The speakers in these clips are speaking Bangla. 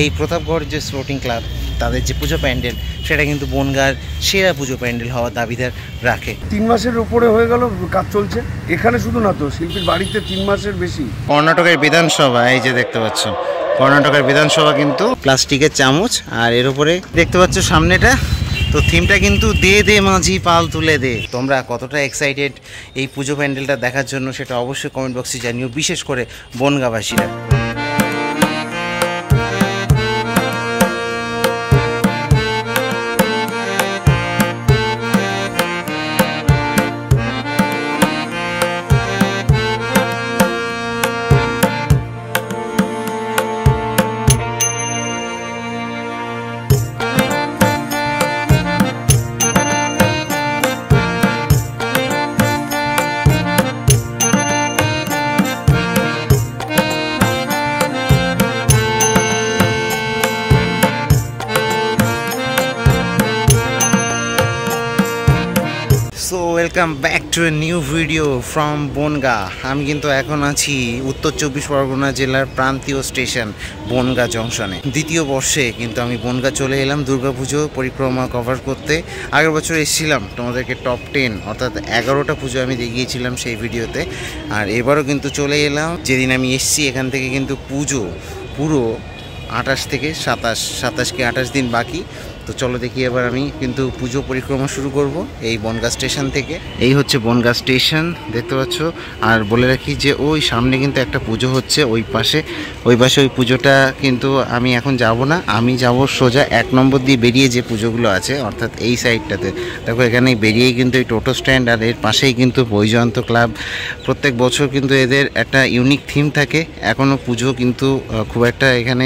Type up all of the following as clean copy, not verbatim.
এই প্রতাপগড় যে স্পোর্টিং ক্লাব তাদের যে পুজো প্যান্ডেল সেটা কিন্তু বনগাঁর সেরা পুজো প্যান্ডেল হওয়ার দাবিদার রাখে। 3 মাসের উপরে হয়ে গেল কাজ চলছে এখানে, শুধু না তো শিল্পীর বাড়িতে 3 মাসের বেশি। কর্ণাটকের বিধানসভা, এই যে দেখতে পাচ্ছ কর্ণাটকের বিধানসভা কিন্তু প্লাস্টিকের চামচ, আর এর উপরে দেখতে পাচ্ছ সামনেটা তো থিমটা কিন্তু দে দে মাঝি পাল তুলে দে। তোমরা কতটা এক্সাইটেড এই পুজো প্যান্ডেলটা দেখার জন্য সেটা অবশ্যই কমেন্ট বক্সে জানিও, বিশেষ করে বনগাঁবাসীরা। So welcome back to a new video from Bongaon. আমি কিন্তু এখন আছি উত্তর 24 পরগনা জেলার প্রান্তীয় স্টেশন বনগাঁ জংশনে। দ্বিতীয় বর্ষে কিন্তু আমি বনগাঁ চলে এলাম দুর্গাপুজো পরিক্রমা কভার করতে। আগের বছর এসেছিলাম তোমাদেরকে টপ 10 অর্থাৎ 11টা পুজো আমি দেখিয়েছিলাম সেই ভিডিওতে, আর এবারও কিন্তু চলে এলাম। যেদিন আমি এসেছি এখান থেকে কিন্তু পুজো পুরো 28 থেকে 27 কি 28 দিন বাকি। তো চলো দেখি এবার আমি কিন্তু পুজো পরিক্রমা শুরু করব এই বনগাঁ স্টেশন থেকে। এই হচ্ছে বনগাঁ স্টেশন দেখতে পাচ্ছ। আর বলে রাখি যে ওই সামনে কিন্তু একটা পুজো হচ্ছে ওই পাশে ওই পুজোটা কিন্তু আমি এখন যাব না, আমি যাব সোজা 1 নম্বর দিয়ে বেরিয়ে যে পুজোগুলো আছে অর্থাৎ এই সাইডটাতে। দেখো এখানে বেরিয়েই কিন্তু এই টোটো স্ট্যান্ড, আর এর পাশেই কিন্তু বৈজয়ন্ত ক্লাব। প্রত্যেক বছর কিন্তু এদের একটা ইউনিক থিম থাকে। এখনও পুজো কিন্তু খুব একটা এখানে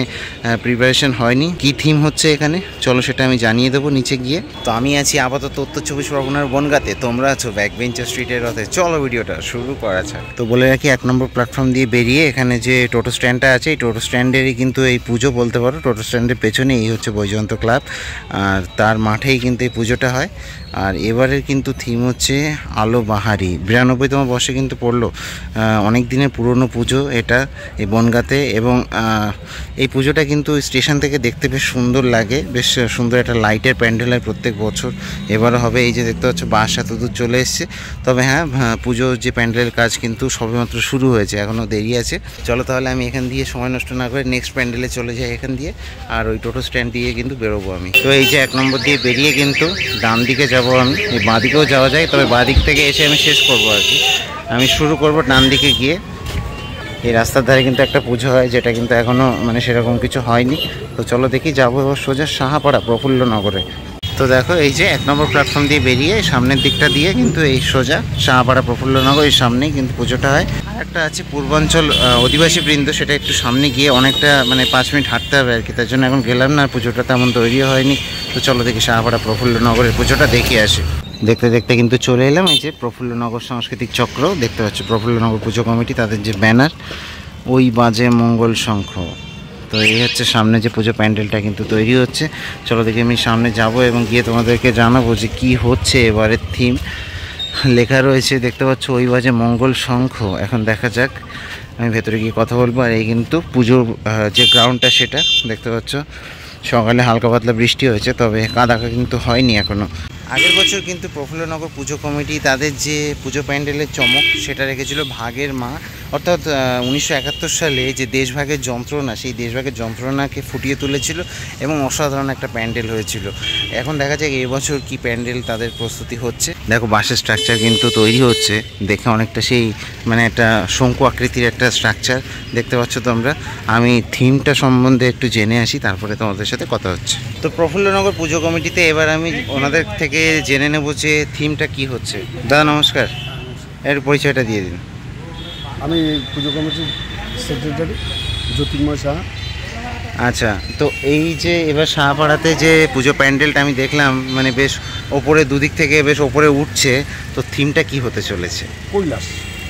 প্রিপারেশন হয়নি। কি থিম হচ্ছে এখানে চলো সেটা আমি জানিয়ে দেবো নিচে গিয়ে। তো আমি আছি আপাতত উত্তর 24 পরগনার বনগাঁতে, তোমরা আছো ব্যাকবেঞ্চার স্ট্রিটের রথে। চলো ভিডিওটা শুরু করা যাক। তো বলে রাখি 1 নম্বর প্ল্যাটফর্ম দিয়ে বেরিয়ে এখানে যে টোটো স্ট্যান্ডটা আছে এই টোটো স্ট্যান্ডেরই কিন্তু এই পুজো বলতে পারো। টোটো স্ট্যান্ডের পেছনে এই হচ্ছে বৈজয়ন্ত ক্লাব, আর তার মাঠেই কিন্তু এই পুজোটা হয়। আর এবারের কিন্তু থিম হচ্ছে আলো বাহারি। 92তম বর্ষে কিন্তু পড়লো, অনেক দিনের পুরনো পুজো এটা এই বনগাঁতে। এবং এই পুজোটা কিন্তু স্টেশন থেকে দেখতে বেশ সুন্দর লাগে, বেশ সুন্দর একটা লাইটের প্যান্ডেল হয় প্রত্যেক বছর। এবারও হবে। এই যে দেখতে পাচ্ছ বাস এত দূর চলে এসছে। তবে হ্যাঁ, পুজোর যে প্যান্ডেলের কাজ কিন্তু সবেমাত্র শুরু হয়েছে, এখনও দেরি আছে। চলো তাহলে আমি এখান দিয়ে সময় নষ্ট না করে নেক্সট প্যান্ডেলে চলে যাই এখান দিয়ে, আর ওই টোটো স্ট্যান্ড দিয়ে কিন্তু বেরোবো আমি। তো এই যে 1 নম্বর দিয়ে বেরিয়ে কিন্তু ডান দিকে যাবো আমি, এই বাঁ দিকেও যাওয়া যায়, তবে বাঁ দিক থেকে এসে আমি শেষ করবো আর কি। আমি শুরু করব ডান দিকে গিয়ে। এই রাস্তার ধারে কিন্তু একটা পুজো হয় যেটা কিন্তু এখনও মানে সেরকম কিছু হয়নি। তো চলো দেখি যাবো সোজা সাহাপাড়া প্রফুল্লনগরে। তো দেখো এই যে 1 নম্বর প্ল্যাটফর্ম দিয়ে বেরিয়ে সামনের দিকটা দিয়ে কিন্তু এই সোজা সাহাপাড়া প্রফুল্লনগর, এই সামনেই কিন্তু পুজোটা হয়। আর একটা আছে পূর্বাঞ্চল অধিবাসী বৃন্দ, সেটা একটু সামনে গিয়ে অনেকটা মানে 5 মিনিট হাঁটতে হবে আর কি, তার জন্য এখন গেলাম না। পুজোটা তেমন তৈরি হয়নি। তো চলো দেখি সাহাপাড়া প্রফুল্লনগরের পুজোটা দেখে আসি। দেখতে দেখতে কিন্তু চলে এলাম এই যে প্রফুল্লনগর সাংস্কৃতিক চক্র। দেখতে পাচ্ছ প্রফুল্লনগর পুজো কমিটি, তাদের যে ব্যানার, ওই বাজে মঙ্গল শঙ্খ। তো এই হচ্ছে সামনে যে পুজো প্যান্ডেলটা কিন্তু তৈরি হচ্ছে। চলো দেখি আমি সামনে যাব এবং গিয়ে তোমাদেরকে জানাবো যে কী হচ্ছে এবারের থিম। লেখা রয়েছে দেখতে পাচ্ছ ওই বাজে মঙ্গল শঙ্খ। এখন দেখা যাক, আমি ভেতরে গিয়ে কথা বলবো। আর এই কিন্তু পুজোর যে গ্রাউন্ডটা সেটা দেখতে পাচ্ছ। সকালে হালকা পাতলা বৃষ্টি হয়েছে, তবে কাদা কিন্তু হয়নি এখনও। আগের বছর কিন্তু প্রফুল্লনগর পুজো কমিটি তাদের যে পুজো প্যান্ডেলের চমক সেটা রেখেছিল ভাগের মা, অর্থাৎ 1971 সালে যে দেশভাগের যন্ত্রণা, সেই দেশভাগের যন্ত্রণাকে ফুটিয়ে তুলেছিল এবং অসাধারণ একটা প্যান্ডেল হয়েছিল। এখন দেখা যায় এবছর কি প্যান্ডেল তাদের প্রস্তুতি হচ্ছে। দেখো বাসের স্ট্রাকচার কিন্তু তৈরি হচ্ছে, দেখে অনেকটা সেই মানে একটা শঙ্কু আকৃতির একটা স্ট্রাকচার দেখতে পাচ্ছ তোমরা। আমি থিমটা সম্বন্ধে একটু জেনে আসি, তারপরে তোমাদের সাথে কথা হচ্ছে। তো প্রফুল্লনগর পুজো কমিটিতে এবার আমি ওনাদের থেকে জেনে নেব যে থিমটা কি হচ্ছে। দাদা নমস্কার, এর পরিচয়টা দিয়ে দিন। আমি পুজো কমিটির সেক্রেটারি জ্যোতির্ময় সাহা। আচ্ছা, তো এই যে এবার সাহাপাড়াতে যে পুজো প্যান্ডেলটা আমি দেখলাম মানে বেশ ওপরে, দুদিক থেকে বেশ ওপরে উঠছে, তো থিমটা কি হতে চলেছে? কৈলাস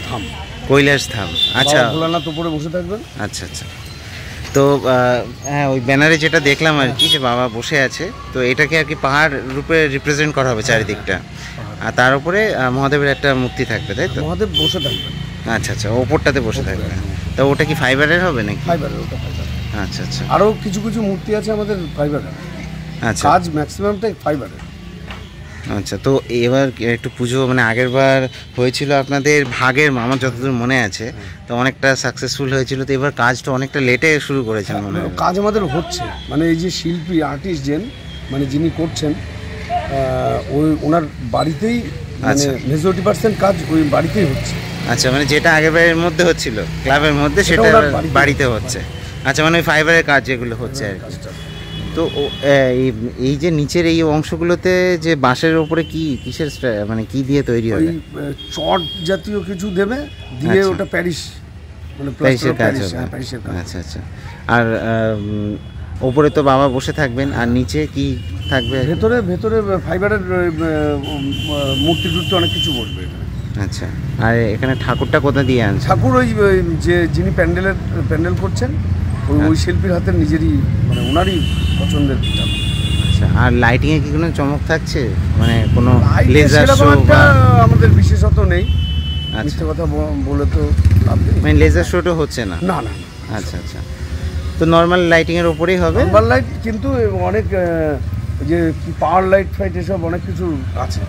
ধাম। কৈলাস ধাম, আচ্ছা। ভোলানাথ উপরে বসে থাকবেন। আচ্ছা আচ্ছা। তো হ্যাঁ, ওই ব্যানারে যেটা দেখলাম আর কি যে বাবা বসে আছে, তো এটাকে আর কি পাহাড় রূপে রিপ্রেজেন্ট করা হবে চারিদিকটা, আর তার উপরে মহাদেবের একটা মূর্তি থাকবে, তাই তো? মহাদেব বসে থাকবেন। আচ্ছা আচ্ছা, ওপরটাতে বসে থাকবে। তো ওটা কি ফাইবারের হবে নাকি? ফাইবারের, ওটা ফাইবার। আচ্ছা আচ্ছা। আরও কিছু কিছু মূর্তি আছে আমাদের ফাইবারের। আচ্ছা, কাজ ম্যাক্সিমামটাই ফাইবারের। আচ্ছা। তো এবার একটু পুজো মানে আগের বার হয়েছিল আপনাদের ভাগের, আমার যতদূর মনে আছে, তো অনেকটা সাকসেসফুল হয়েছিল। তো এবার কাজটা অনেকটা লেটে শুরু করেছেন মনে হয়। কাজ আমাদের হচ্ছে, মানে এই যে শিল্পী আর্টিস্ট মানে যিনি করছেন, ওনার বাড়িতেই মানে মেজরিটি% কাজ ওই বাড়িতেই হচ্ছে। আচ্ছা, মানে যেটা আগের বারের মধ্যে হচ্ছিল ক্লাবের মধ্যে সেটা বাড়িতে হচ্ছে। আচ্ছা, মানে ওই ফাইবারের কাজ যেগুলো হচ্ছে আর কি। তো এই যে নিচের এই অংশগুলোতে যে বাঁশের উপরে কিসের মানে কি দিয়ে তৈরি হবে? চট জাতীয় কিছু দেবে, দিয়ে ওটা প্যারিস মানে প্যারিসের কাজ হবে। আচ্ছা আচ্ছা। আর ওপরে তো বাবা বসে থাকবেন, আর নিচে কি থাকবে? ভেতরে ফাইবারের মূর্তি টুর্তি অনেক কিছু বসবে। আচ্ছা। আর এখানে ঠাকুরটা কোথা দিয়ে আনছে? ঠাকুর ওই যে যিনি প্যান্ডেল করছেন ওই শিল্পীর হাতের নিজেরই, মানে ওনারই পছন্দের ঠাকুর। আচ্ছা। আর লাইটিং এ কি কোনো চমক থাকছে, মানে কোনো লেজার শো আমাদের বিশেষত নেই। মিথ্যে কথা বলে তো লাভ নেই। মানে লেজার শোটা হচ্ছে না? না না। আচ্ছা আচ্ছা। তো নর্মাল লাইটিং এর উপরেই হবে? নর্মাল লাইট, কিন্তু অনেক যে কি পাওয়ার লাইট ফাইট এসব অনেক কিছু আছে।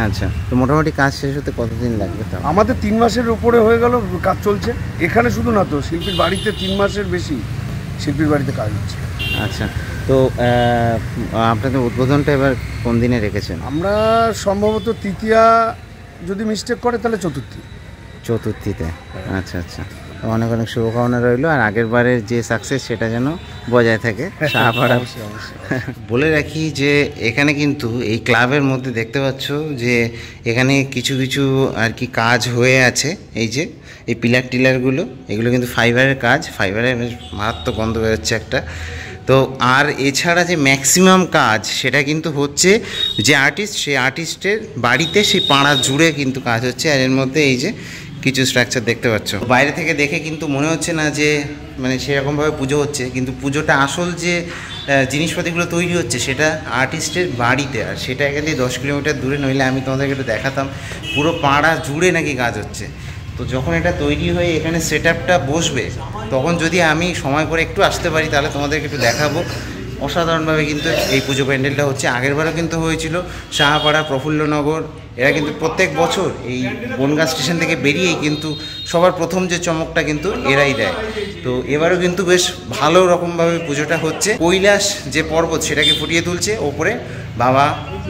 আচ্ছা। তো মোটামুটি কাজ শেষ হতে কতদিন লাগবে? তাও আমাদের 3 মাসের উপরে হয়ে গেল কাজ চলছে। এখানে শুধু না তো, শিল্পীর বাড়িতে 3 মাসের বেশি শিল্পীর বাড়িতে কাজ হচ্ছে। আচ্ছা। তো আপনাদের উদ্বোধনটা এবার কোন দিনে রেখেছেন? আমরা সম্ভবত তৃতীয়া, যদি মিস্টেক করে তাহলে চতুর্থীতে। আচ্ছা আচ্ছা। অনেক অনেক শুভকামনা রইল। আর আগের বারের যে সাকসেস সেটা যেন বজায় থাকে শাহপাড়া। বলে রাখি যে এখানে কিন্তু এই ক্লাবের মধ্যে দেখতে পাচ্ছ যে এখানে কিছু কিছু আর কি কাজ হয়ে আছে। এই যে এই টিলারগুলো, এগুলো কিন্তু ফাইবারের কাজ। ফাইবারের মারাত্মক গন্ধ বেরোচ্ছে একটা। তো আর এছাড়া যে ম্যাক্সিমাম কাজ সেটা কিন্তু হচ্ছে যে আর্টিস্ট, সেই আর্টিস্টের বাড়িতে, সেই পাড়া জুড়ে কিন্তু কাজ হচ্ছে। আর এর মধ্যে এই যে কিছু স্ট্রাকচার দেখতে পাচ্ছ। বাইরে থেকে দেখে কিন্তু মনে হচ্ছে না যে মানে সেরকমভাবে পুজো হচ্ছে, কিন্তু পুজোটা আসল যে জিনিসপাতিগুলো তৈরি হচ্ছে সেটা আর্টিস্টের বাড়িতে। আর সেটা এখান থেকে 10 কিলোমিটার দূরে, নইলে আমি তোমাদেরকে একটু দেখাতাম। পুরো পাড়া জুড়ে নাকি কাজ হচ্ছে। তো যখন এটা তৈরি হয়ে এখানে সেট আপটা বসবে, তখন যদি আমি সময় করে একটু আসতে পারি তাহলে তোমাদেরকে একটু দেখাবো। অসাধারণভাবে কিন্তু এই পুজো প্যান্ডেলটা হচ্ছে। আগেরবারও কিন্তু হয়েছিল শাহপাড়া, প্রফুল্লনগর। এরা কিন্তু প্রত্যেক বছর এই বনগাঁ স্টেশন থেকে বেরিয়েই কিন্তু সবার প্রথম যে চমকটা কিন্তু এরাই দেয়। তো এবারও কিন্তু বেশ ভালো রকমভাবে পুজোটা হচ্ছে। কৈলাস যে পর্বত সেটাকে ফুটিয়ে তুলছে, ওপরে বাবা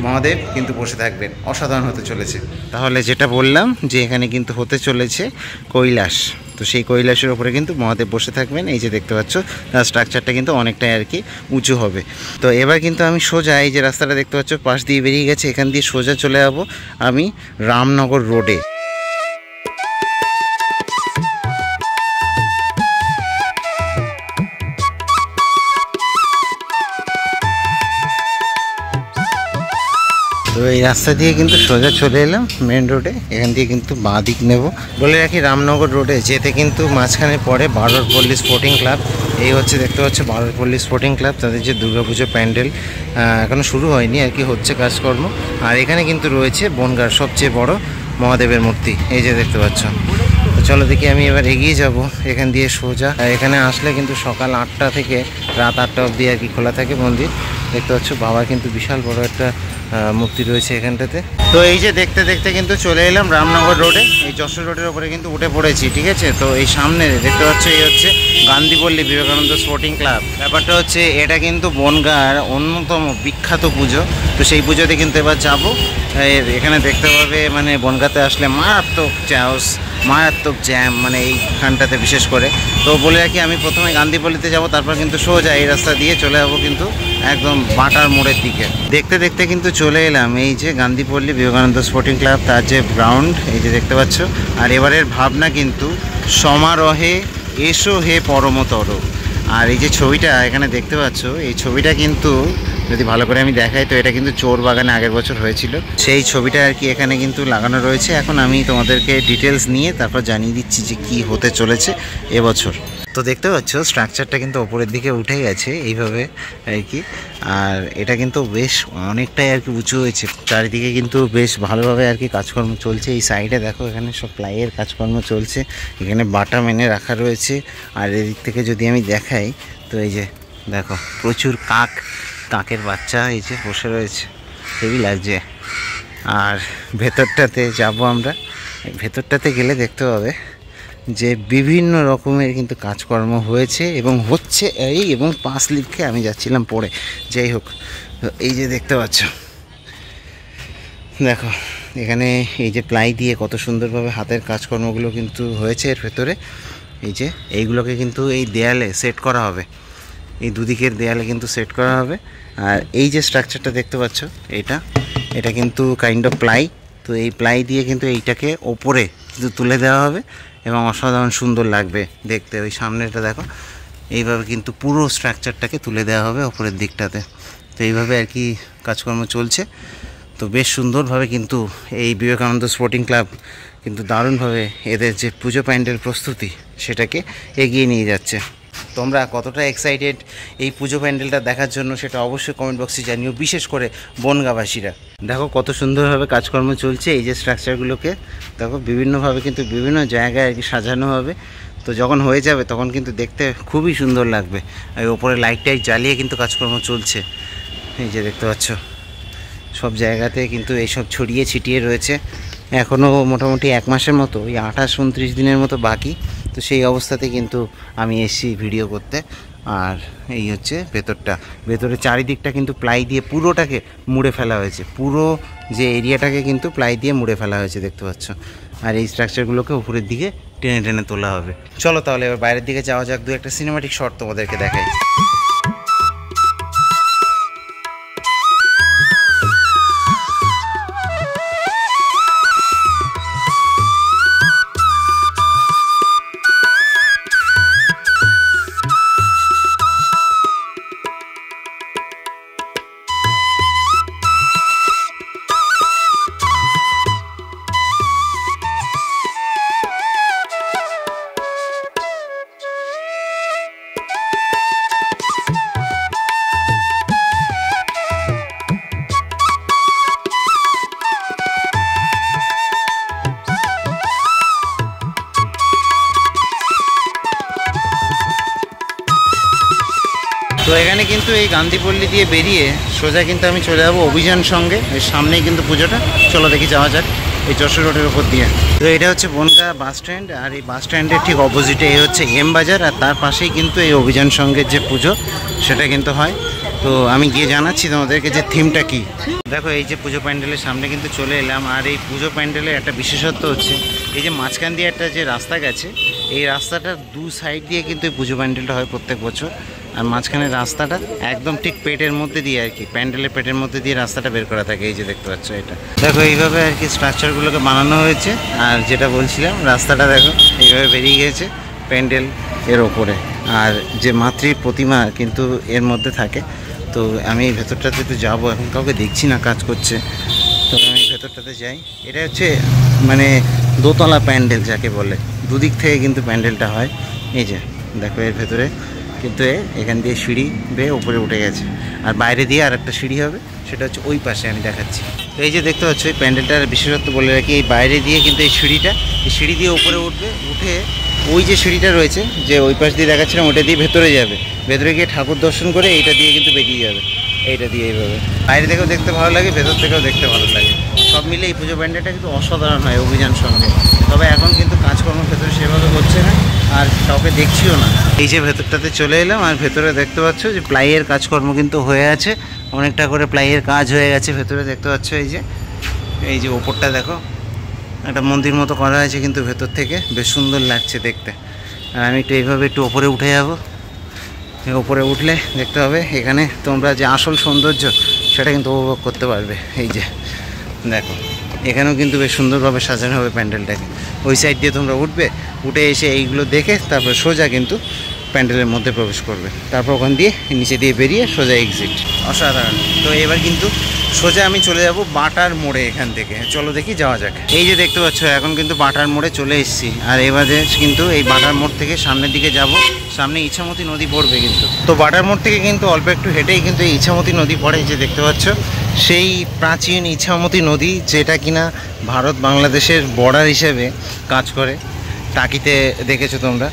মহাদেব কিন্তু বসে থাকবেন। অসাধারণ হতে চলেছে। তাহলে যেটা বললাম যে এখানে কিন্তু হতে চলেছে কৈলাস, তো সেই কৈলাসের ওপরে কিন্তু মহাদেব বসে থাকবেন। এই যে দেখতে পাচ্ছ তার স্ট্রাকচারটা কিন্তু অনেকটাই আর কি উঁচু হবে। তো এবার কিন্তু আমি সোজা, এই যে রাস্তাটা দেখতে পাচ্ছ পাশ দিয়ে বেরিয়ে গেছে, এখান দিয়ে সোজা চলে যাবো আমি রামনগর রোডে। তো এই রাস্তা দিয়ে কিন্তু সোজা চলে এলাম মেন রোডে। এখান দিয়ে কিন্তু বাঁ দিক নেব। বলে রাখি রামনগর রোডে যেতে কিন্তু মাঝখানে পড়ে বারোরপল্লী স্পোর্টিং ক্লাব। এই হচ্ছে দেখতে পাচ্ছ বারোরপল্লী স্পোর্টিং ক্লাব। তাদের যে দুর্গাপুজো প্যান্ডেল এখনও শুরু হয়নি আর কি, হচ্ছে কাজকর্ম। আর এখানে কিন্তু রয়েছে বনগাঁর সবচেয়ে বড় মহাদেবের মূর্তি, এই যে দেখতে পাচ্ছ। তো চলো দেখি, আমি এবার এগিয়ে যাব এখান দিয়ে সোজা। এখানে আসলে কিন্তু সকাল 8টা থেকে রাত 8টা অবধি আর কি খোলা থাকে মন্দির। দেখতে পাচ্ছ বাবার কিন্তু বিশাল বড় একটা মূর্তি রয়েছে এখানটাতে। তো এই যে দেখতে দেখতে কিন্তু চলে এলাম রামনগর রোডে। এই যশোর রোডের ওপরে কিন্তু উঠে পড়েছি, ঠিক আছে। তো এই সামনে দেখতে পাচ্ছ এই হচ্ছে গান্ধীপল্লী বিবেকানন্দ স্পোর্টিং ক্লাব। ব্যাপারটা হচ্ছে এটা কিন্তু বনগাঁর অন্যতম বিখ্যাত পুজো। তো সেই পুজোতে কিন্তু এবার যাবো। এখানে দেখতে পাবে মানে বনগাঁতে আসলে মারাত্মক চাউস, মারাত্মক জ্যাম, মানে এইখানটাতে বিশেষ করে। তো বলে রাখি আমি প্রথমে গান্ধীপল্লীতে যাব, তারপর কিন্তু সোজা এই রাস্তা দিয়ে চলে যাবো কিন্তু একদম বাটার মোড়ের দিকে। দেখতে দেখতে কিন্তু চলে এলাম এই যে গান্ধীপল্লী বিবেকানন্দ স্পোর্টিং ক্লাব, তার যে গ্রাউন্ড এই যে দেখতে পাচ্ছ। আর এবারের ভাবনা কিন্তু সমারোহে এসো হে পরমতর। আর এই যে ছবিটা এখানে দেখতে পাচ্ছ, এই ছবিটা কিন্তু যদি ভালো করে আমি দেখাই, তো এটা কিন্তু চোর বাগানে আগের বছর হয়েছিল, সেই ছবিটা আর কি এখানে কিন্তু লাগানো রয়েছে। এখন আমি তোমাদেরকে ডিটেলস নিয়ে তারপর জানিয়ে দিচ্ছি যে কি হতে চলেছে এবছর। তো দেখতে পাচ্ছ স্ট্রাকচারটা কিন্তু ওপরের দিকে উঠে গেছে এইভাবে আর কি। আর এটা কিন্তু বেশ অনেকটাই আর কি উঁচু হয়েছে, চারিদিকে কিন্তু বেশ ভালোভাবে আর কি কাজকর্ম চলছে। এই সাইডে দেখো এখানে সব প্লাইয়ের কাজকর্ম চলছে, এখানে বাটা মেনে রাখা রয়েছে। আর এদিক থেকে যদি আমি দেখাই, তো এই যে দেখো প্রচুর কাকের বাচ্চা এই যে বসে রয়েছে, হেভি লাগছে। আর ভেতরটাতে যাব আমরা, ভেতরটাতে গেলে দেখতে পাবে যে বিভিন্ন রকমের কিন্তু কাজকর্ম হয়েছে এবং হচ্ছে এবং 5 লিখে আমি যাচ্ছিলাম পরে। যাই হোক, এই যে দেখতে পাচ্ছ, দেখো এখানে এই যে প্লাই দিয়ে কত সুন্দরভাবে হাতের কাজকর্মগুলো কিন্তু হয়েছে এর ভেতরে। এই যে এইগুলোকে কিন্তু এই দেয়ালে সেট করা হবে, এই দুদিকের দেয়ালে কিন্তু সেট করা হবে। আর এই যে স্ট্রাকচারটা দেখতে পাচ্ছ, এটা কিন্তু কাইন্ড অফ প্লাই। তো এই প্লাই দিয়ে কিন্তু এইটাকে ওপরে কিন্তু তুলে দেওয়া হবে এবং অসাধারণ সুন্দর লাগবে দেখতে। ওই সামনেটা দেখো, এইভাবে কিন্তু পুরো স্ট্রাকচারটাকে তুলে দেওয়া হবে ওপরের দিকটাতে। তো এইভাবে আর কি কাজকর্ম চলছে। তো বেশ সুন্দরভাবে কিন্তু এই বিবেকানন্দ স্পোর্টিং ক্লাব কিন্তু দারুণভাবে এদের যে পুজো প্যান্ডেল প্রস্তুতি সেটাকে এগিয়ে নিয়ে যাচ্ছে। তোমরা কতটা এক্সাইটেড এই পুজো প্যান্ডেলটা দেখার জন্য সেটা অবশ্যই কমেন্ট বক্সে জানিও, বিশেষ করে বনগাঁবাসীরা। দেখো কত সুন্দরভাবে কাজকর্ম চলছে। এই যে স্ট্রাকচারগুলোকে দেখো বিভিন্নভাবে কিন্তু বিভিন্ন জায়গায় আর কি সাজানো হবে। তো যখন হয়ে যাবে তখন কিন্তু দেখতে খুবই সুন্দর লাগবে। আর ওপরে লাইট জ্বালিয়ে কিন্তু কাজকর্ম চলছে, এই যে দেখতে পাচ্ছ সব জায়গাতে কিন্তু এইসব ছড়িয়ে ছিটিয়ে রয়েছে। এখনও মোটামুটি 1 মাসের মতো, ওই 28-29 দিনের মতো বাকি। তো সেই অবস্থাতে কিন্তু আমি এসেছি ভিডিও করতে। আর এই হচ্ছে ভেতরে চারিদিকটা কিন্তু প্লাই দিয়ে পুরোটাকে মুড়ে ফেলা হয়েছে, পুরো যে এরিয়াটাকে কিন্তু প্লাই দিয়ে মুড়ে ফেলা হয়েছে দেখতে পাচ্ছ। আর এই স্ট্রাকচারগুলোকে উপরের দিকে টেনে টেনে তোলা হবে। চলো তাহলে এবার বাইরের দিকে যাওয়া যাক, 2-একটা সিনেমাটিক শট তোমাদেরকে দেখাই। তো এখানে কিন্তু এই গান্ধীপল্লী দিয়ে বেরিয়ে সোজা কিন্তু আমি চলে যাবো অভিযান সঙ্গে, এর সামনেই কিন্তু পুজোটা। চলো দেখি যাওয়া যাক এই যশোর রোডের ওপর দিয়ে। তো এটা হচ্ছে বনগাঁ বাস স্ট্যান্ড, আর এই বাস স্ট্যান্ডের ঠিক অপোজিটে এই হচ্ছে এম বাজার, আর তার পাশেই কিন্তু এই অভিযান সঙ্গের যে পুজো সেটা কিন্তু হয়। তো আমি গিয়ে জানাচ্ছি তোমাদেরকে যে থিমটা কি। দেখো এই যে পুজো প্যান্ডেলের সামনে কিন্তু চলে এলাম। আর এই পুজো প্যান্ডেলের একটা বিশেষত্ব হচ্ছে এই যে মাঝখান দিয়ে একটা যে রাস্তা গেছে, এই রাস্তাটার 2 সাইড দিয়ে কিন্তু এই পুজো প্যান্ডেলটা হয় প্রত্যেক বছর। আর মাঝখানের রাস্তাটা একদম ঠিক পেটের মধ্যে দিয়ে আর কি, প্যান্ডেলের পেটের মধ্যে দিয়ে রাস্তাটা বের করা থাকে। এই যে দেখতে পাচ্ছ এটা দেখো, এইভাবে আর কি স্ট্রাকচারগুলোকে বানানো হয়েছে। আর যেটা বলছিলাম, রাস্তাটা দেখো এইভাবে বেরিয়ে গেছে প্যান্ডেল এর ওপরে। আর যে মাতৃ প্রতিমা কিন্তু এর মধ্যে থাকে। তো আমি এই ভেতরটাতে তো যাবো, এখন কাউকে দেখছি না কাজ করছে, তো আমি ভেতরটাতে যাই। এটা হচ্ছে মানে দোতলা প্যান্ডেল যাকে বলে, দুদিক থেকে কিন্তু প্যান্ডেলটা হয়। এই যে দেখো এর ভেতরে কিন্তু এখান দিয়ে সিঁড়ি বেয়ে উপরে উঠে গেছে, আর বাইরে দিয়ে আর একটা সিঁড়ি হবে, সেটা হচ্ছে ওই পাশে আমি দেখাচ্ছি। তো এই যে দেখতে পাচ্ছ এই প্যান্ডেলটার বিশেষত্ব বলে রাখি, এই বাইরে দিয়ে কিন্তু এই সিঁড়ি দিয়ে উপরে উঠবে, উঠে ওই যে সিঁড়িটা রয়েছে যে ওই পাশ দিয়ে দেখাচ্ছিলাম ওটা দিয়ে ভেতরে যাবে, ভেতরে গিয়ে ঠাকুর দর্শন করে এইটা দিয়ে কিন্তু বেরিয়ে যাবে। এইটা দিয়ে এইভাবে বাইরে থেকেও দেখতে ভালো লাগে, ভেতর থেকেও দেখতে ভালো লাগে। সব মিলে এই পুজো প্যান্ডেলটা কিন্তু অসাধারণ হয় অভিযান সঙ্গে। তবে এখন কিন্তু কাজকর্ম ভেতরে সেভাবে হচ্ছে না, আর কাউকে দেখছিও না। এই যে ভেতরটাতে চলে এলাম, আর ভেতরে দেখতে পাচ্ছ যে প্লাইয়ের কাজকর্ম কিন্তু হয়ে আছে, অনেকটা করে প্লাইয়ের কাজ হয়ে গেছে ভেতরে দেখতে পাচ্ছ। এই যে ওপরটা দেখো একটা মন্দির মতো করা হয়েছে কিন্তু ভেতর থেকে বেশ সুন্দর লাগছে দেখতে। আর আমি এইভাবে একটু ওপরে উঠে যাব। ওপরে উঠলে দেখতে হবে এখানে তোমরা যে আসল সৌন্দর্য সেটা কিন্তু উপভোগ করতে পারবে। এই যে দেখো এখানেও কিন্তু বেশ সুন্দরভাবে সাজানো হবে প্যান্ডেলটাকে। ওই সাইড দিয়ে তোমরা উঠবে, উঠে এসে এইগুলো দেখে তারপরে সোজা কিন্তু প্যান্ডেলের মধ্যে প্রবেশ করবে, তারপর ওখান দিয়ে নিচে দিয়ে বেরিয়ে সোজা এক্সিট। অসাধারণ। তো এবার কিন্তু সোজা আমি চলে যাব বাটার মোড়ে। এখান থেকে চলো দেখি যাওয়া যাক। এই যে দেখতে পাচ্ছ এখন কিন্তু বাটার মোড়ে চলে এসেছি, আর এবারে কিন্তু এই বাটার মোড় থেকে সামনের দিকে যাব। সামনে ইছামতি নদী পড়বে কিন্তু। তো বাটার মোড় থেকে কিন্তু অল্প একটু হেঁটেই কিন্তু এই ইছামতি নদী পড়ে, যে দেখতে পাচ্ছ সেই প্রাচীন ইছামতি নদী, যেটা কিনা ভারত বাংলাদেশের বর্ডার হিসেবে কাজ করে। টাকিতে দেখেছো তোমরা।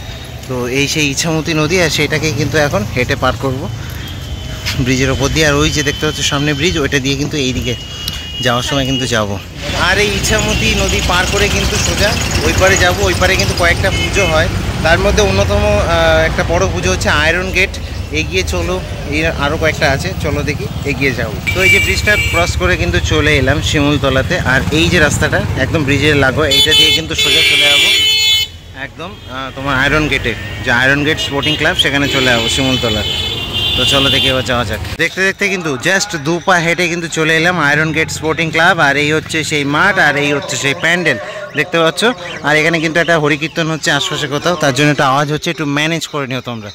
তো এই সেই ইছামতি নদী, আর সেইটাকে কিন্তু এখন হেঁটে পার করব ব্রিজের ওপর দিয়ে। আর ওই যে দেখতে পাচ্ছ সামনে ব্রিজ, ওইটা দিয়ে কিন্তু এইদিকে যাওয়ার সময় কিন্তু যাব। আর এই ইছামতি নদী পার করে কিন্তু সোজা ওই পারে যাব। ওই পারে কিন্তু কয়েকটা পুজো হয়, তার মধ্যে অন্যতম একটা বড় পুজো হচ্ছে আয়রন গেট। এগিয়ে চলো, এই আরও কয়েকটা আছে, চলো দেখি এগিয়ে যাও। তো এই যে ব্রিজটা ক্রস করে কিন্তু চলে এলাম শিমুলতলাতে। আর এই যে রাস্তাটা একদম ব্রিজের লাগো, এইটা দিয়ে কিন্তু সোজা চলে যাবো একদম তোমার আয়রন গেটে, যে আয়রন গেট স্পোর্টিং ক্লাব, সেখানে চলে যাবো শিমুলতলা। তো চলো দেখি এবার যাওয়া যাক। দেখতে দেখতে কিন্তু জাস্ট 2 পা হেঁটে কিন্তু চলে এলাম আয়রন গেট স্পোর্টিং ক্লাব। আর এই হচ্ছে সেই মাঠ, আর এই হচ্ছে সেই প্যান্ডেল দেখতে পাচ্ছ। আর এখানে কিন্তু একটা হরিকীর্তন হচ্ছে আশপাশে কোথাও, তার জন্য একটা আওয়াজ হচ্ছে, একটু ম্যানেজ করে নিও তোমরা।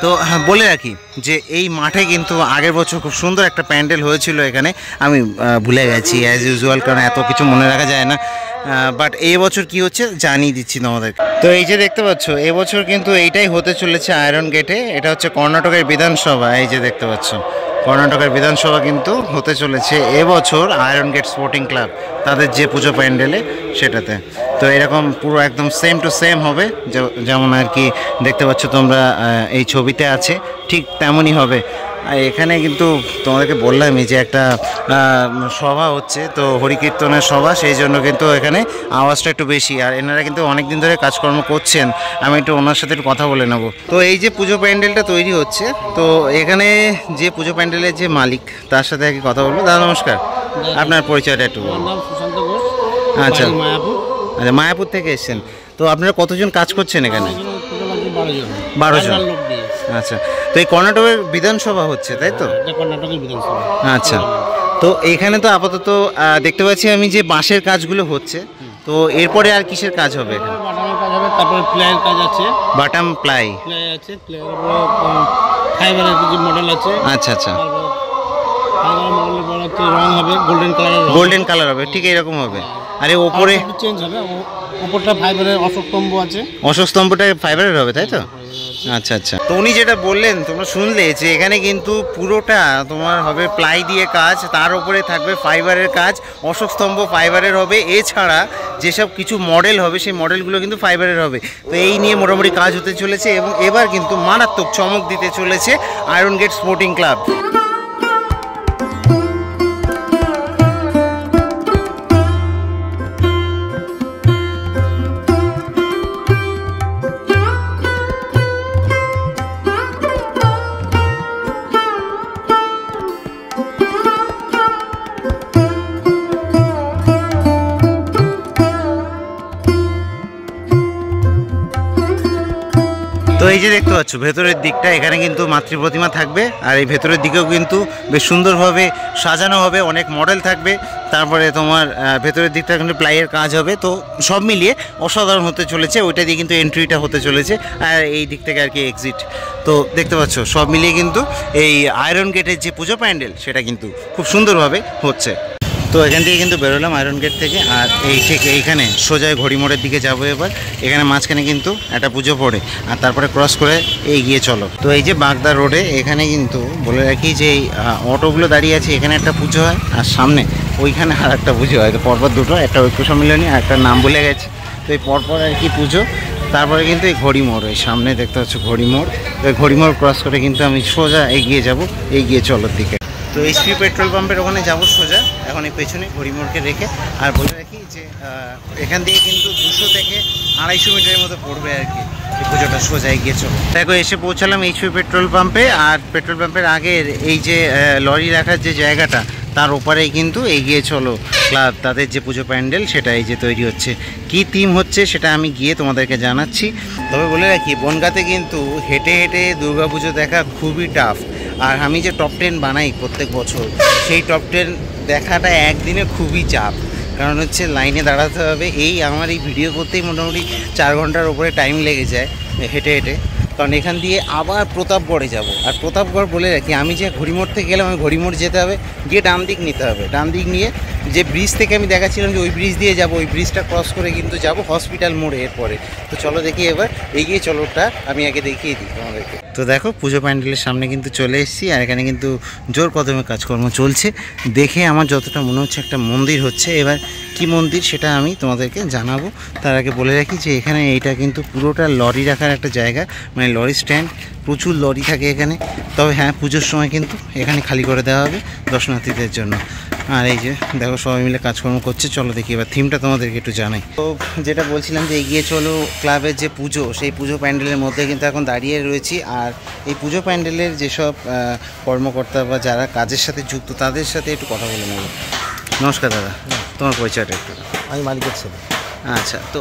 তো বলে রাখি যে এই মাঠে কিন্তু আগের বছর খুব সুন্দর একটা প্যান্ডেল হয়েছিল এখানে। আমি ভুলে গেছি অ্যাজ ইউজুয়াল, কারণ এত কিছু মনে রাখা যায় না। বাট এই বছর কি হচ্ছে জানিয়ে দিচ্ছি তোমাদেরকে। তো এই যে দেখতে পাচ্ছ এবছর কিন্তু এইটাই হতে চলেছে আয়রন গেটে। এটা হচ্ছে কর্ণাটকের বিধানসভা। এই যে দেখতে পাচ্ছ কর্ণাটকের বিধানসভা কিন্তু হতে চলেছে এবছর আয়রন গেট স্পোর্টিং ক্লাব, তাদের যে পুজো প্যান্ডেলে সেটাতে। তো এরকম পুরো একদম সেম টু সেম হবে, যেমন আর কি দেখতে পাচ্ছ তোমরা এই ছবিতে আছে, ঠিক তেমনই হবে। আর এখানে কিন্তু তোমাদেরকে বললামই যে একটা সভা হচ্ছে, তো হরিকীর্তনের সভা, সেই জন্য কিন্তু এখানে আওয়াজটা একটু বেশি। আর এনারা কিন্তু অনেক দিন ধরে কাজকর্ম করছেন, আমি একটু ওনার সাথে একটু কথা বলে নেব। তো এই যে পুজো প্যান্ডেলটা তৈরি হচ্ছে, তো এখানে যে পুজো প্যান্ডেলের যে মালিক, তার সাথে আর কি কথা বলবো। দাদা নমস্কার, আপনার পরিচয়টা একটু বলুন। আচ্ছা আচ্ছা, মায়াপুর থেকে এসেছেন। তো আপনারা কতজন কাজ করছেন এখানে? 12 জন। আচ্ছা, তো এই কর্ণাটকের বিধানসভা হচ্ছে তাই তো? কর্ণাটকের বিধানসভা। আচ্ছা, তো এখানে তো আপাতত দেখতে পাচ্ছি আমি যে বাঁশের কাজগুলো হচ্ছে, তো এরপরে আর কিসের কাজ হবে এখানে? বাটামের কাজ হবে, তারপরে প্লাইয়ের কাজ আছে। বাটাম প্লাই আছে, প্লাইয়ের উপরে ফাইবারের কিছু মডেল আছে। আচ্ছা আচ্ছা, ফাইবারের মডেলের পর হচ্ছে রং হবে গোল্ডেন কালার। গোল্ডেন কালার হবে, ঠিক এরকম হবে। আরে ওপরে চেঞ্জ হবে, উপরটা ফাইবারের অশোকস্তম্ভ আছে। অশোকস্তম্ভটা ফাইবারের হবে তাই তো? আচ্ছা আচ্ছা। তো উনি যেটা বললেন তোমরা শুনলে, যে এখানে কিন্তু পুরোটা তোমার হবে প্লাই দিয়ে কাজ, তার উপরে থাকবে ফাইবারের কাজ, অশোকস্তম্ভ ফাইবারের হবে, এছাড়া যেসব কিছু মডেল হবে সেই মডেলগুলো কিন্তু ফাইবারের হবে। তো এই নিয়ে মোটামুটি কাজ হতে চলেছে, এবং এবার কিন্তু মারাত্মক চমক দিতে চলেছে আয়রন গেট স্পোর্টিং ক্লাব। তো এই যে দেখতে পাচ্ছ ভেতরের দিকটা, এখানে কিন্তু মাতৃ প্রতিমা থাকবে, আর এই ভেতরের দিকেও কিন্তু বেশ সুন্দরভাবে সাজানো হবে, অনেক মডেল থাকবে। তারপরে তোমার ভেতরের দিকটা কিন্তু প্লাইয়ের কাজ হবে। তো সব মিলিয়ে অসাধারণ হতে চলেছে। ওইটা দিয়ে কিন্তু এন্ট্রিটা হতে চলেছে, আর এই দিক থেকে আর কি এক্সিট। তো দেখতে পাচ্ছ সব মিলিয়ে কিন্তু এই আয়রন গেটের যে পুজো প্যান্ডেল, সেটা কিন্তু খুব সুন্দরভাবে হচ্ছে। তো এখান থেকে কিন্তু বেরোলাম আয়রন গেট থেকে, আর এই ঠিক এইখানে সোজা ঘড়ি মোড়ের দিকে যাবো এবার। এখানে মাঝখানে কিন্তু একটা পুজো পড়ে, আর তারপরে ক্রস করে এগিয়ে চলো। তো এই যে বাগদা রোডে, এখানে কিন্তু বলে রাখি যে এই অটোগুলো দাঁড়িয়ে আছে, এখানে একটা পুজো হয়, আর সামনে ওইখানে আর একটা পুজো হয়। তো পরপর দুটো, একটা ঐক্য সম্মিলনী আর একটা নাম ভুলে গেছে। তো এই পরপর আর কি পুজো। তারপরে কিন্তু এই ঘড়ি মোড়, এই সামনে দেখতে পাচ্ছ ঘড়ি মোড়। তো এই ঘড়ি মোড় ক্রস করে কিন্তু আমি সোজা এগিয়ে যাব, এগিয়ে চলোর দিকে। তো এইচপি পেট্রোল পাম্পের ওখানে যাবো সোজা, এখন এই পেছনে ঘড়ি মোড়কে রেখে। আর বলে রাখি যে এখান থেকে কিন্তু 200 থেকে 250 মিটারের মতো পড়বে আর কি এই পুজোটা, সোজা এগিয়ে চলো। দেখো এসে পৌঁছালাম এইচপি পেট্রোল পাম্পে। আর পেট্রোল পাম্পের আগের এই যে লরি রাখার যে জায়গাটা, তার ওপারেই কিন্তু এগিয়ে চলো ক্লাব, তাদের যে পুজো প্যান্ডেল সেটা এই যে তৈরি হচ্ছে। কি থিম হচ্ছে সেটা আমি গিয়ে তোমাদেরকে জানাচ্ছি। তবে বলে রাখি বনগাঁতে কিন্তু হেঁটে হেঁটে দুর্গাপুজো দেখা খুবই টাফ। আর আমি যে টপ 10 বানাই প্রত্যেক বছর, সেই টপ 10 দেখাটা একদিনে খুবই চাপ। কারণ হচ্ছে লাইনে দাঁড়াতে হবে। এই আমার এই ভিডিও করতেই মোটামুটি 4 ঘন্টার উপরে টাইম লেগে যায় হেঁটে হেঁটে। কারণ এখান দিয়ে আবার প্রতাপগড়ে যাব। আর প্রতাপগড় বলে রাখি, আমি যে ঘড়িমোড় থেকে গেলাম, আমি ঘড়িমোড় যেতে হবে, গিয়ে ডান দিক নিতে হবে। ডান দিক নিয়ে যে ব্রিজ থেকে আমি দেখাচ্ছিলাম যে ওই ব্রিজ দিয়ে যাব, ওই ব্রিজটা ক্রস করে কিন্তু যাব হসপিটাল মোড়ে এরপরে। তো চলো দেখি এবার এগিয়ে চলোটা আমি আগে দেখিয়ে দিই তোমাদেরকে। তো দেখো পুজো প্যান্ডেলের সামনে কিন্তু চলে এসেছি, আর এখানে কিন্তু জোর কদমে কাজকর্ম চলছে। দেখে আমার যতটা মনে হচ্ছে একটা মন্দির হচ্ছে। এবার কি মন্দির সেটা আমি তোমাদেরকে জানাবো। তার আগে বলে রাখি যে এখানে এইটা কিন্তু পুরোটা লরি রাখার একটা জায়গা, মানে লরি স্ট্যান্ড, প্রচুর লরি থাকে এখানে। তবে হ্যাঁ, পুজোর সময় কিন্তু এখানে খালি করে দেওয়া হবে দর্শনার্থীদের জন্য। আর এই যে দেখো সবাই মিলে কাজকর্ম করছে। চলো দেখি এবার থিমটা তোমাদেরকে একটু জানাই। তো যেটা বলছিলাম যে এগিয়ে চলো ক্লাবের যে পুজো, সেই পুজো প্যান্ডেলের মধ্যে কিন্তু এখন দাঁড়িয়ে রয়েছি। আর এই পুজো প্যান্ডেলের যেসব কর্মকর্তা বা যারা কাজের সাথে যুক্ত তাদের সাথে একটু কথা বলে নেব। নমস্কার দাদা, তোমার পরিচয়টা একটু। আমি মালিকের ছেলে। আচ্ছা, তো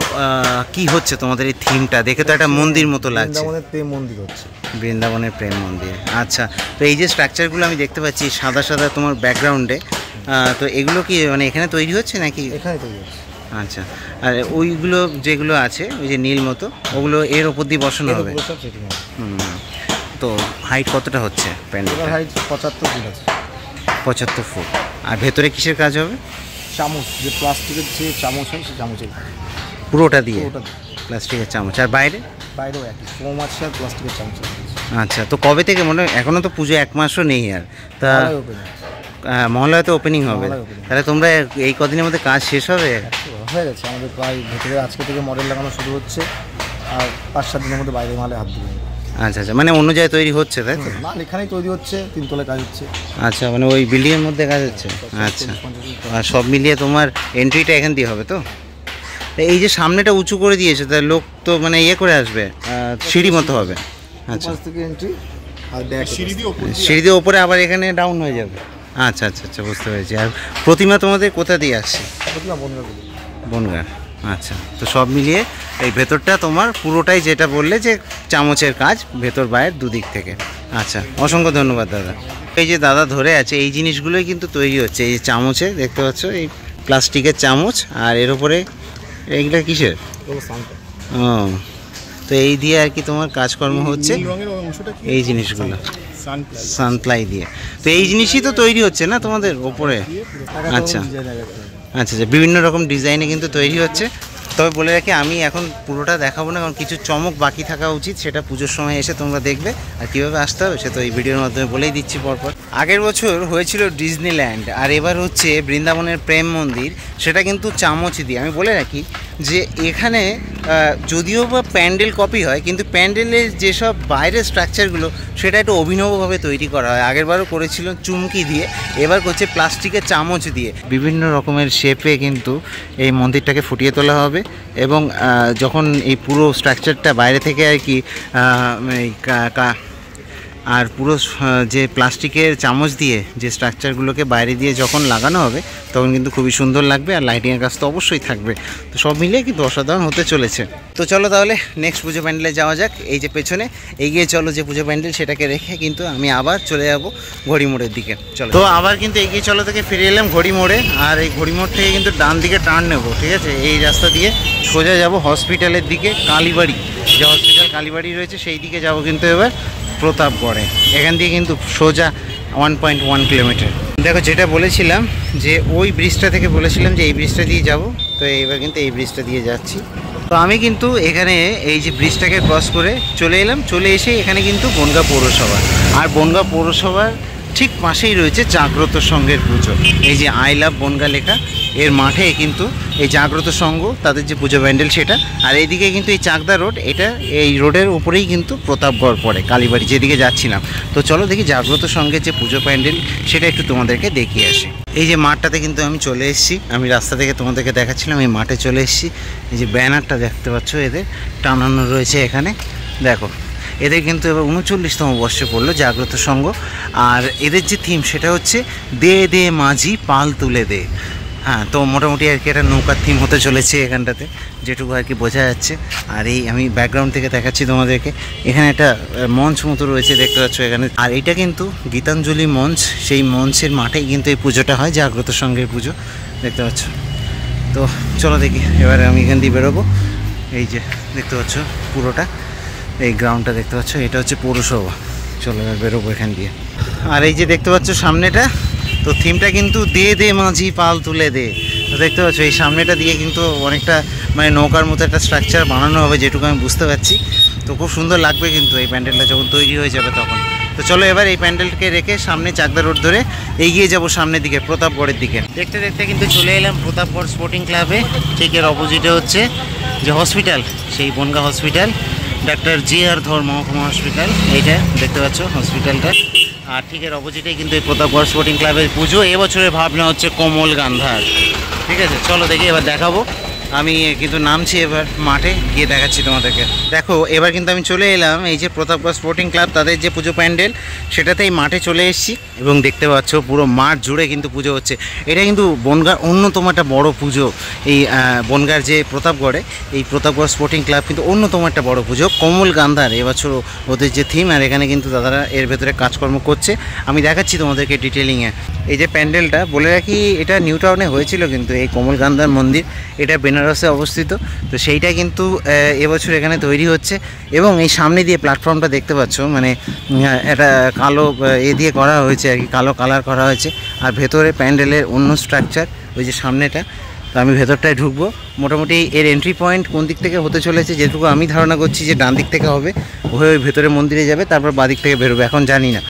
কি হচ্ছে তোমাদের এই থিমটা? দেখে তো একটা মন্দির মতো লাগছে। বৃন্দাবনের প্রেম মন্দির হচ্ছে। বৃন্দাবনের প্রেম মন্দির, আচ্ছা। তো এই যে স্ট্রাকচারগুলো আমি দেখতে পাচ্ছি সাদা সাদা তোমার ব্যাকগ্রাউন্ডে, তো এগুলো কি মানে এখানে তৈরি হচ্ছে নাকি? এখানে তৈরি হচ্ছে। আচ্ছা, আর ওইগুলো যেগুলো আছে ওই যে নীল মতো, ওগুলো এর ওপর দিয়ে বসানো হবে? তো হাইট কতটা হচ্ছে প্যান্ডেলের? হাইট 75 ফুট আছে। 75 ফুট। আর ভেতরে কিসের কাজ হবে? চামচ, যে প্লাস্টিকের যে চামচ হয় সেই চামচের পুরোটা দিয়ে প্লাস্টিকের চামচ। আর বাইরে? বাইরেও একই ফোম আছে আর প্লাস্টিকের চামচ। আচ্ছা, তো কবে থেকে? মনে হয় এখনও তো পুজো 1 মাসও নেই। আর তা মহালয়াতে ওপেনিং হবে, তাহলে তোমরা এই কদিনের মধ্যে কাজ শেষ হবে? হয়ে গেছে আমাদের প্রায়। ভেতরে আজকে থেকে মডেল লাগানো শুরু হচ্ছে, আর 5-7 দিনের মধ্যে বাইরে মালে হাত দিবে। আচ্ছা আচ্ছা, মানে অন্য জায়গায় তৈরি হচ্ছে তাই তো? মাল এখানেই তৈরি হচ্ছে, 3 তলায় কাজ হচ্ছে। আচ্ছা, মানে ওই বিল্ডিংয়ের মধ্যে কাজ হচ্ছে। আচ্ছা, আর সব মিলিয়ে তোমার এন্ট্রিটা এখান দিয়ে হবে তো? এই যে সামনেটা উঁচু করে দিয়েছে, তার লোক তো মানে ইয়ে করে আসবে, সিঁড়ি মতো হবে। আচ্ছা, থেকে এন্ট্রি আর সিঁড়ি দিয়ে ওপরে আবার এখানে ডাউন হয়ে যাবে। আচ্ছা আচ্ছা আচ্ছা, বুঝতে পেরেছি। আর প্রতিমা তোমাদের কোথা দিয়ে আসছে? প্রতিমা বনগাঁ। আচ্ছা, তো সব মিলিয়ে এই ভেতরটা তোমার পুরোটাই যেটা বললে যে চামচের কাজ, ভেতর বাইরের দুদিক থেকে। আচ্ছা, অসংখ্য ধন্যবাদ দাদা। এই যে দাদা ধরে আছে এই জিনিসগুলোই কিন্তু তৈরি হচ্ছে। এই যে চামচের দেখতে পাচ্ছ, এই প্লাস্টিকের চামচ, আর এর উপরে এইগুলো কিসের? ও, তো এই দিয়ে আর কি তোমার কাজকর্ম হচ্ছে এই জিনিসগুলো, সানপ্লাই দিয়ে। তো এই জিনিসই তো তৈরি হচ্ছে না তোমাদের ওপরে? আচ্ছা আচ্ছা আচ্ছা, বিভিন্ন রকম ডিজাইনে কিন্তু তৈরি হচ্ছে। তবে বলে রাখি, আমি এখন পুরোটা দেখাবো না, কারণ কিছু চমক বাকি থাকা উচিত। সেটা পুজোর সময় এসে তোমরা দেখবে। আর কীভাবে আসতে হবে সে তো এই ভিডিওর মাধ্যমে বলেই দিচ্ছি পরপর। আগের বছর হয়েছিল ডিজনিল্যান্ড, আর এবার হচ্ছে বৃন্দাবনের প্রেম মন্দির। সেটা কিন্তু চামচ দিয়ে। আমি বলে রাখি যে এখানে যদিও বা প্যান্ডেল কপি হয়, কিন্তু প্যান্ডেলের যেসব বাইরের স্ট্রাকচারগুলো সেটা একটু অভিনবভাবে তৈরি করা হয়। আগেরবারও করেছিল চুমকি দিয়ে, এবার করছে প্লাস্টিকের চামচ দিয়ে। বিভিন্ন রকমের শেপে কিন্তু এই মন্দিরটাকে ফুটিয়ে তোলা হবে। এবং যখন এই পুরো স্ট্রাকচারটা বাইরে থেকে আর কি আর পুরো যে প্লাস্টিকের চামচ দিয়ে যে স্ট্রাকচারগুলোকে বাইরে দিয়ে যখন লাগানো হবে, তখন কিন্তু খুবই সুন্দর লাগবে। আর লাইটিংয়ের কাজ তো অবশ্যই থাকবে। তো সব মিলিয়ে কিন্তু অসাধারণ হতে চলেছে। তো চলো তাহলে নেক্সট পুজো প্যান্ডেলে যাওয়া যাক। এই যে পেছনে এগিয়ে চলো যে পুজো প্যান্ডেল, সেটাকে রেখে কিন্তু আমি আবার চলে যাব ঘড়িমোড়ের দিকে। চলো, তো আবার কিন্তু এগিয়ে চলো থেকে ফিরে এলাম ঘড়িমোড়ে। আর এই ঘড়িমোড় থেকে কিন্তু ডান দিকে টার্ন নেবো, ঠিক আছে? এই রাস্তা দিয়ে সোজা যাব হসপিটালের দিকে, কালীবাড়ি যে হসপিটাল কালীবাড়ি রয়েছে সেই দিকে যাব কিন্তু এবার প্রতাপগড়ে। এখান দিয়ে কিন্তু সোজা 1.1 কিলোমিটার। দেখো, যেটা বলেছিলাম যে ওই ব্রিজটা থেকে বলেছিলাম যে এই ব্রিজটা দিয়ে যাব, তো এইবার কিন্তু এই ব্রিজটা দিয়ে যাচ্ছি। তো আমি কিন্তু এখানে এই যে ব্রিজটাকে ক্রস করে চলে এলাম। চলে এসে এখানে কিন্তু বনগাঁ পৌরসভা, আর বনগাঁ পৌরসভার ঠিক পাশেই রয়েছে জাগ্রত সংঘের পুজো। এই যে আই লাভ বনগাঁ লেখা, এর মাঠে কিন্তু এই জাগ্রত সংঘ তাদের যে পুজো প্যান্ডেল সেটা। আর এইদিকে কিন্তু এই চাকদা রোড, এটা এই রোডের উপরেই কিন্তু প্রতাপগড় পড়ে, কালীবাড়ি যেদিকে যাচ্ছিলাম। তো চলো দেখি জাগ্রত সংঘের যে পুজো প্যান্ডেল সেটা একটু তোমাদেরকে দেখিয়ে আসি। এই যে মাঠটাতে কিন্তু আমি চলে এসেছি, আমি রাস্তা থেকে তোমাদেরকে দেখাচ্ছিলাম, এই মাঠে চলে এসেছি। এই যে ব্যানারটা দেখতে পাচ্ছ এদের টানানো রয়েছে এখানে, দেখো এদের কিন্তু এবার 39তম বর্ষে পড়লো জাগ্রত সংঘ। আর এদের যে থিম সেটা হচ্ছে দে দে মাঝি পাল তুলে দে। হ্যাঁ, তো মোটামুটি আর কি একটা নৌকার থিম হতে চলেছে এখানটাতে, যেটুকু আর কি বোঝা যাচ্ছে। আর এই আমি ব্যাকগ্রাউন্ড থেকে দেখাচ্ছি তোমাদেরকে, এখানে একটা মঞ্চ মতো রয়েছে দেখতে পাচ্ছ এখানে। আর এটা কিন্তু গীতাঞ্জলি মঞ্চ, সেই মঞ্চের মাঠেই কিন্তু এই পুজোটা হয়, জাগ্রত সংঘের পুজো দেখতে পাচ্ছ। তো চলো দেখি এবারে আমি এখান দিয়ে বেরোবো। এই যে দেখতে পাচ্ছ পুরোটা। এই গ্রাউন্ডটা দেখতে পাচ্ছ, এটা হচ্ছে পৌরসভা। চলো এবার বেরোবো এখান দিয়ে। আর এই যে দেখতে পাচ্ছ সামনেটা, তো থিমটা কিন্তু দে দে মাঝি পাল তুলে দে। তো দেখতে পাচ্ছ এই সামনেটা দিয়ে কিন্তু অনেকটা মানে নৌকার মতো একটা স্ট্রাকচার বানানো হবে, যেটুকু আমি বুঝতে পারছি। তো খুব সুন্দর লাগবে কিন্তু এই প্যান্ডেলটা যখন তৈরি হয়ে যাবে তখন। তো চলো এবার এই প্যান্ডেলকে রেখে সামনে চাকদা রোড ধরে এগিয়ে যাব সামনের দিকে, প্রতাপগড়ের দিকে। দেখতে দেখতে কিন্তু চলে এলাম প্রতাপগড় স্পোর্টিং ক্লাবে। ঠিক এর অপোজিটে হচ্ছে যে হসপিটাল, সেই বনগাঁ হসপিটাল, ডাক্তার জি.আর. ধর মহকুমা হসপিটাল, এইটা দেখতে পাচ্ছ হসপিটালটা। আর ঠিক এর অপোজিটেই কিন্তু এই প্রতাপগড় স্পোর্টিং ক্লাবের পুজো। এবছরের ভাবনা হচ্ছে কমল গান্ধার। ঠিক আছে, চলো দেখি এবার দেখাবো। আমি কিন্তু নামছি এবার মাঠে, গিয়ে দেখাচ্ছি তোমাদেরকে। দেখো এবার কিন্তু আমি চলে এলাম এই যে প্রতাপগড় স্পোর্টিং ক্লাব, তাদের যে পুজো প্যান্ডেল, সেটাতেই মাঠে চলে এসেছি। এবং দেখতে পাচ্ছ পুরো মাঠ জুড়ে কিন্তু পুজো হচ্ছে। এটা কিন্তু বনগাঁর অন্যতম একটা বড় পুজো। এই বনগাঁর যে প্রতাপগড়ে এই প্রতাপগড় স্পোর্টিং ক্লাব কিন্তু অন্যতম একটা বড় পুজো, কমল গান্ধার এবছর ওদের যে থিম। আর এখানে কিন্তু দাদারা এর ভেতরে কাজকর্ম করছে, আমি দেখাচ্ছি তোমাদেরকে ডিটেলিংয়ে। এই যে প্যান্ডেলটা বলে রাখি, এটা নিউ টাউনে হয়েছিল কিন্তু এই কমল গান্ধার মন্দির, এটা বেনারসে অবস্থিত। তো সেইটা কিন্তু এবছর এখানে তৈরি হচ্ছে। এবং এই সামনে দিয়ে প্ল্যাটফর্মটা দেখতে পাচ্ছ, মানে এটা কালো এ দিয়ে করা হয়েছে আর কি, কালো কালার করা হয়েছে। আর ভেতরে প্যান্ডেলের অন্য স্ট্রাকচার, ওই যে সামনেটা। তো আমি ভেতরটায় ঢুকবো। মোটামুটি এর এন্ট্রি পয়েন্ট কোন দিক থেকে হতে চলেছে, যেটুকু আমি ধারণা করছি যে ডান দিক থেকে হবে, হয়ে ওই ভেতরে মন্দিরে যাবে, তারপর বাদিক থেকে বেরোবে, এখন জানি না।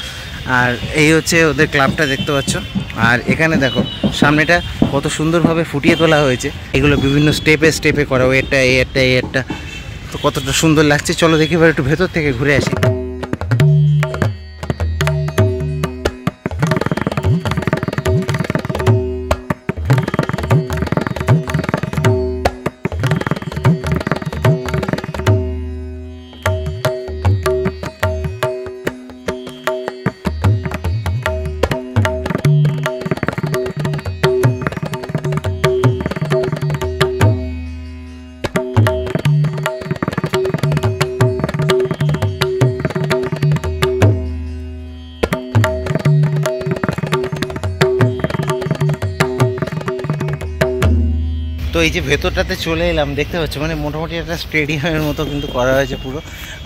আর এই হচ্ছে ওদের ক্লাবটা দেখতে পাচ্ছ। আর এখানে দেখো সামনেটা কত সুন্দরভাবে ফুটিয়ে তোলা হয়েছে, এগুলো বিভিন্ন স্টেপে স্টেপে করা, এটা এটা এটা, তো কতটা সুন্দর লাগছে। চলো দেখি এবার একটু ভেতর থেকে ঘুরে আসি। তো এই যে ভেতরটাতে চলে এলাম, দেখতে পাচ্ছ মানে মোটামুটি একটা স্টেডিয়ামের মতো কিন্তু করা হয়েছে পুরো।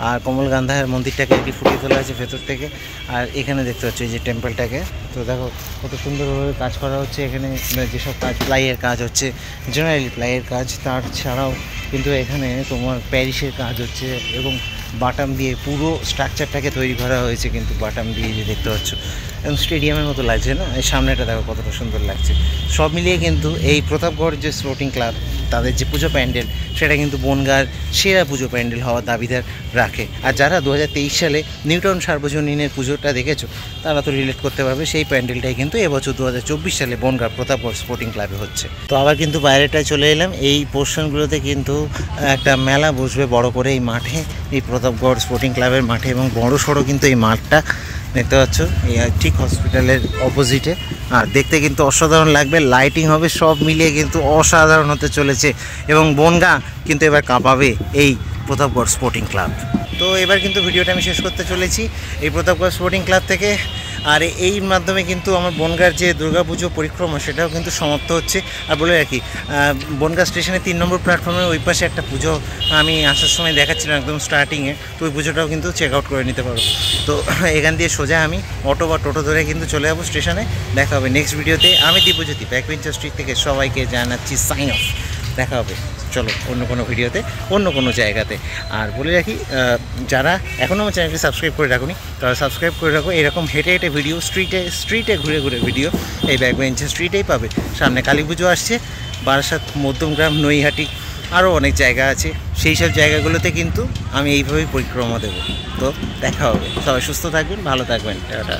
আর কমল গান্ধার মন্দিরটাকে আর কি ফুটিয়ে তোলা হয়েছে ভেতর থেকে। আর এখানে দেখতে পাচ্ছ এই যে টেম্পলটাকে, তো দেখো কত সুন্দরভাবে কাজ করা হচ্ছে এখানে। যেসব কাজ প্লাইয়ের কাজ হচ্ছে, জেনারেলি প্লাইয়ের কাজ, তার ছাড়াও কিন্তু এখানে তোমার প্যারিসের কাজ হচ্ছে। এবং বাটাম দিয়ে পুরো স্ট্রাকচারটাকে তৈরি করা হয়েছে কিন্তু বাটাম দিয়ে, যে দেখতে পাচ্ছ এবং স্টেডিয়ামের মতো লাগছে না? এই সামনেটা দেখো কতটা সুন্দর লাগছে। সব মিলিয়ে কিন্তু এই প্রতাপগড় যে স্পোর্টিং ক্লাব, তাদের যে পুজো প্যান্ডেল, সেটা কিন্তু বনগাঁর সেরা পুজো প্যান্ডেল হওয়ার দাবিদার রাখে। আর যারা 2023 সালে নিউ টাউন সার্বজনীনের পুজোটা দেখেছো, তারা তো রিলেট করতে পারবে। সেই প্যান্ডেলটাই কিন্তু এবছর 2024 সালে বনগাঁ প্রতাপগড় স্পোর্টিং ক্লাবে হচ্ছে। তো আবার কিন্তু বাইরেটায় চলে এলাম। এই পোর্শনগুলোতে কিন্তু একটা মেলা বসবে বড় করে এই মাঠে, এই প্রতাপগড় স্পোর্টিং ক্লাবের মাঠে। এবং বড় সড়ো কিন্তু এই মাঠটা দেখতে পাচ্ছ, এই ঠিক হসপিটালের অপোজিটে। আর দেখতে কিন্তু অসাধারণ লাগবে, লাইটিং হবে, সব মিলিয়ে কিন্তু অসাধারণ হতে চলেছে। এবং বনগাঁ কিন্তু এবার কাঁপাবে এই প্রতাপগড় স্পোর্টিং ক্লাব। তো এবার কিন্তু ভিডিওটা আমি শেষ করতে চলেছি এই প্রতাপগড় স্পোর্টিং ক্লাব থেকে। আর এই মাধ্যমে কিন্তু আমার বনগাঁর যে দুর্গাপুজো পরিক্রমা, সেটাও কিন্তু সমাপ্ত হচ্ছে। আর বলে রাখি, বনগাঁ স্টেশনের 3 নম্বর প্ল্যাটফর্মের ওই পাশে একটা পুজো আমি আসার সময় দেখাচ্ছিলাম একদম স্টার্টিংয়ে, তো ওই পুজোটাও কিন্তু চেক আউট করে নিতে পারো। তো এখান দিয়ে সোজা আমি অটো বা টোটো ধরে কিন্তু চলে যাবো স্টেশনে। দেখা হবে নেক্সট ভিডিওতে। আমি দীপজ্যোতি, ব্যাকবেঞ্চার স্ট্রিট থেকে সবাইকে জানাচ্ছি সাইন অফ। দেখা হবে চলো অন্য কোনো ভিডিওতে, অন্য কোনো জায়গাতে। আর বলে রাখি, যারা এখনও আমার চ্যানেলটি সাবস্ক্রাইব করে রাখুনি, তারা সাবস্ক্রাইব করে রাখো। এরকম হেঁটে হেঁটে ভিডিও, স্ট্রিটে ঘুরে ঘুরে ভিডিও এই ব্যাকবেঞ্চার স্ট্রিটেই পাবে। সামনে কালী পুজো আসছে, বারাসাত, মধ্যমগ্রাম, নৈহাটি, আরও অনেক জায়গা আছে। সেই সব জায়গাগুলোতে কিন্তু আমি এইভাবেই পরিক্রমা দেবো। তো দেখা হবে। সবাই সুস্থ থাকবেন, ভালো থাকবেন। টাটা।